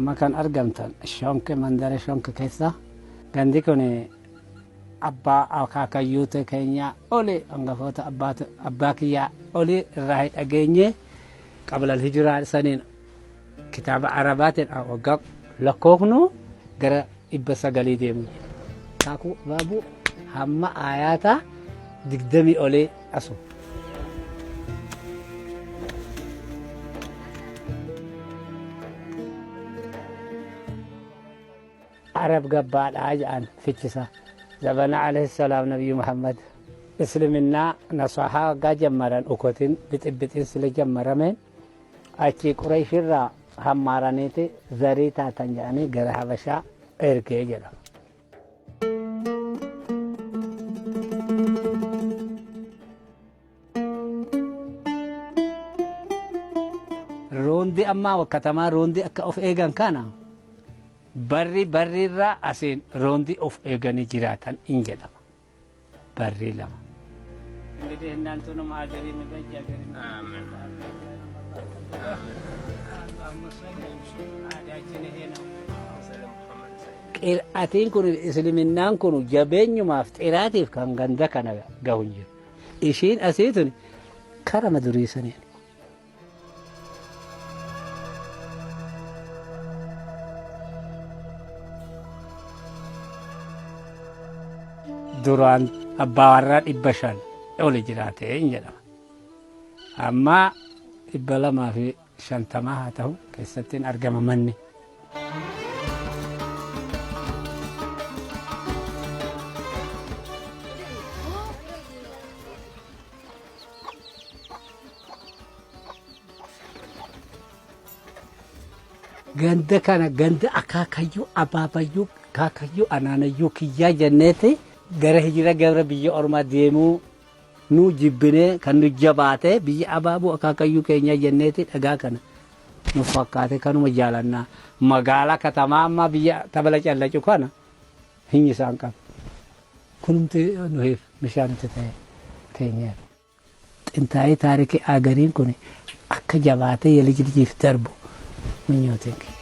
amma kan argamtan shonke mandara shonke keessa gandi kun abbaa akaakayyuu keenya oli hangafoota abbaa kiyyaa oli irraa dhageenye qabla hijiraa saniin kitaaba arabaatiin waggaa lakkoofnu gara 900 deemu kaakuu baabuu hamma aayaata 20 olee asu. عرب قبال عجان فتشة زبن عليه السلام نبي محمد اسلمنا نصحا قاجمرا أكوتين بتبتين سل جمرمين أشي قريش الرا همارانيتي زريتا تنجاني قرها بشا إركي جرا روندي أما وكتما روندي أكا أوف إيغان كانا بري را أسين روندي أوف إيغاني جراتان إنجلما بري لما إنجدي هنان تونو معادري مبجا قريم آمين قرأتين كونو إسلامنان كونو جابين يمافت إراتيف كان غندا كان غاونجي إشين أسيتوني كرم دريساني duraan abbaa warraa 500 oli jiraate hin jedhama. Amma 250 haa ta'u keessattiin argama manni. Ganda kana ganda akaakayyuu abaabayyuu kaakayyuu anaanayyuu kiyyaa jenneeti. gara hijira gara biyya ormaa deemuu nu jibbine kan nu jabaate biyya abaabuu akaakayyuu keenya jenneeti dhagaa kana nu fakkaate kanuma jaalannaa magaalaa katamaa amma biyya tabala callacu kana hin isaan qabu kunumti nuuf mishaanti ta'e keenyaaf xintaa'ee taarikii agariin kun akka jabaate yelijjiif darbu minyootiin